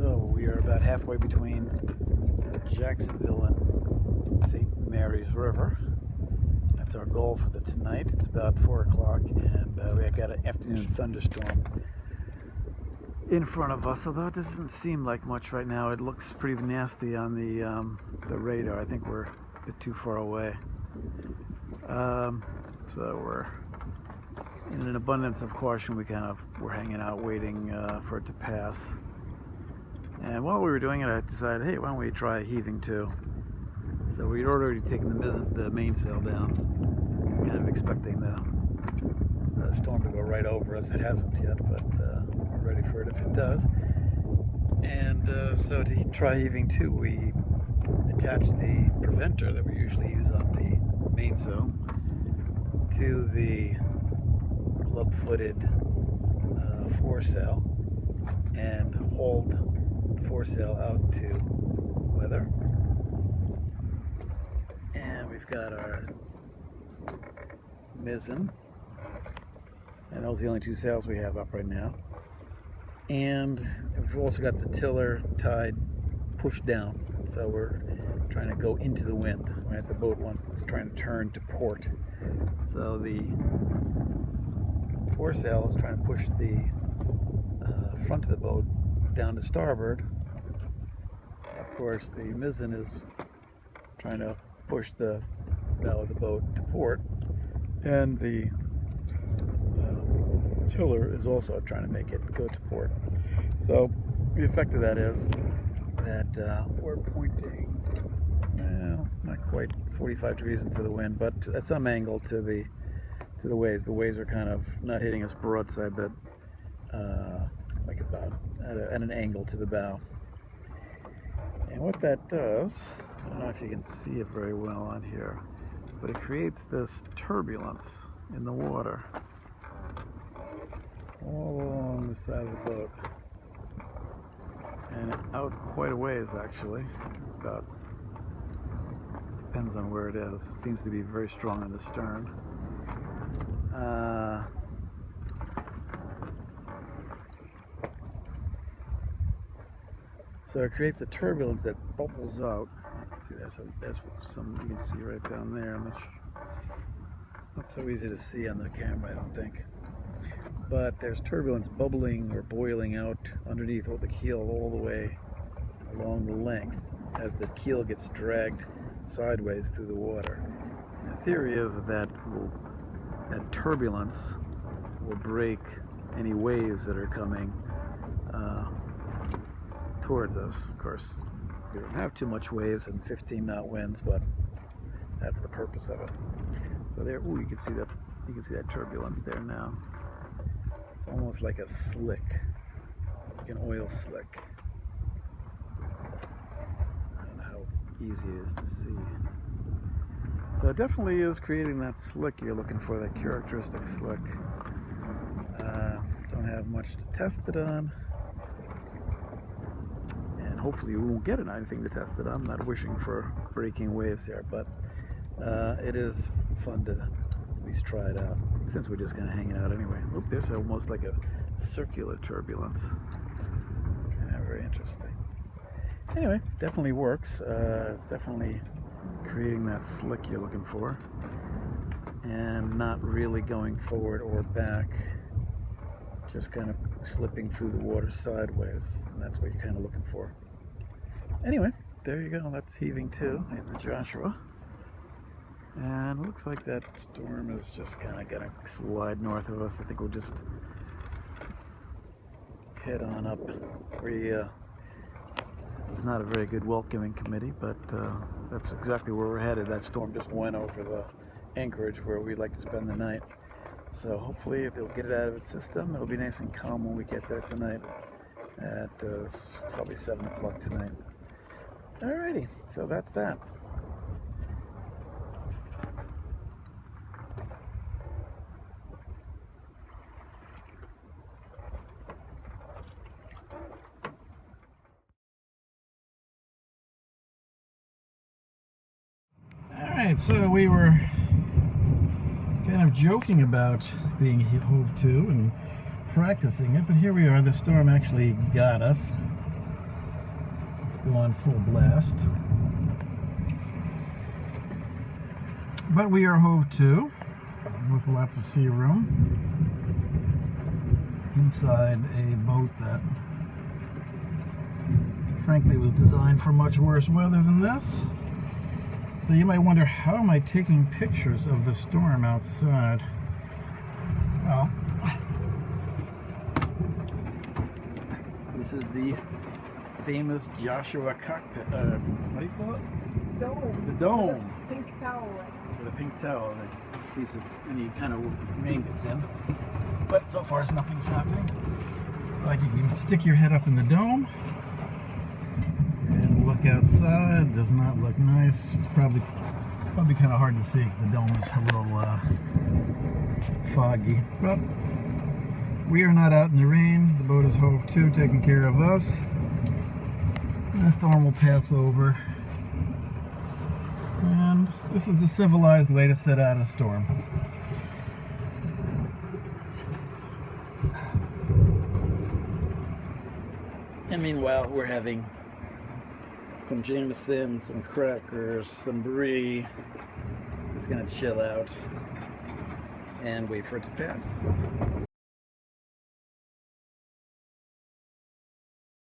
So we are about halfway between Jacksonville and St. Mary's River. That's our goal for tonight. It's about 4 o'clock and we got an afternoon thunderstorm in front of us, although it doesn't seem like much right now. It looks pretty nasty on the radar. I think we're a bit too far away. So we're in an abundance of caution. We're hanging out waiting for it to pass. And while we were doing it, I decided, hey, why don't we try heaving to? So we'd already taken the mainsail down, kind of expecting the storm to go right over us. It hasn't yet, but we're ready for it if it does. And so to try heaving to, we attached the preventer that we usually use on the mainsail to the club-footed foresail and hauled the foresail out to weather. And we've got our mizzen, and those are the only two sails we have up right now. And we've also got the tiller tied, pushed down, so we're trying to go into the wind. Right, the boat is trying to turn to port, so the foresail is trying to push the front of the boat down to starboard. Of course, the mizzen is trying to push the bow of the boat to port, and the tiller is also trying to make it go to port. So the effect of that is that we're pointing, well, not quite 45 degrees into the wind, but at some angle to the waves. The waves are kind of not hitting us broadside, but like about at an angle to the bow. And what that does, I don't know if you can see it very well on here, but it creates this turbulence in the water all along the side of the boat, and out quite a ways actually. About, depends on where it is. It seems to be very strong on the stern. So it creates a turbulence that bubbles out. See, there's some you can see right down there. Not so easy to see on the camera, I don't think. But there's turbulence bubbling or boiling out underneath the keel all the way along the length as the keel gets dragged sideways through the water. And the theory is that turbulence will break any waves that are coming towards us. Of course, we don't have too much waves and 15-knot winds, but that's the purpose of it. So there, ooh, you can see that turbulence there now. It's almost like a slick, like an oil slick. I don't know how easy it is to see. So it definitely is creating that slick you're looking for, that characteristic slick. Don't have much to test it on. And hopefully we won't get anything to test it on. I'm not wishing for breaking waves here, but it is fun to at least try it out, since we're just kind of hanging out anyway. Oop, there's almost like a circular turbulence. Yeah, very interesting. Anyway, definitely works. It's definitely creating that slick you're looking for, and not really going forward or back, just kind of slipping through the water sideways, and that's what you're kind of looking for. Anyway, there you go. That's heaving to in the Joshua. And it looks like that storm is just kind of going to slide north of us. I think we'll just head on up. It's not a very good welcoming committee, but that's exactly where we're headed. That storm just went over the anchorage where we'd like to spend the night. So hopefully they'll get it out of its system. It'll be nice and calm when we get there tonight at probably 7 o'clock tonight. Alrighty, so that's that. Alright, so we were kind of joking about being hove to and practicing it, but here we are. The storm actually got us. go on full blast. But we are hove to with lots of sea room inside a boat that frankly was designed for much worse weather than this. So you might wonder, how am I taking pictures of the storm outside? Well, this is the famous Joshua cockpit. What do you call it? Dome. The dome. The pink towel. With a pink towel in case any kind of rain gets in. But so far nothing's happening. So like you can stick your head up in the dome and look outside. Does not look nice. It's probably kind of hard to see because the dome is a little foggy. But we are not out in the rain. The boat is hove to, taking care of us. And the storm will pass over. And this is the civilized way to sit out a storm. And meanwhile, we're having some Jameson, some crackers, some brie. Just gonna chill out and wait for it to pass.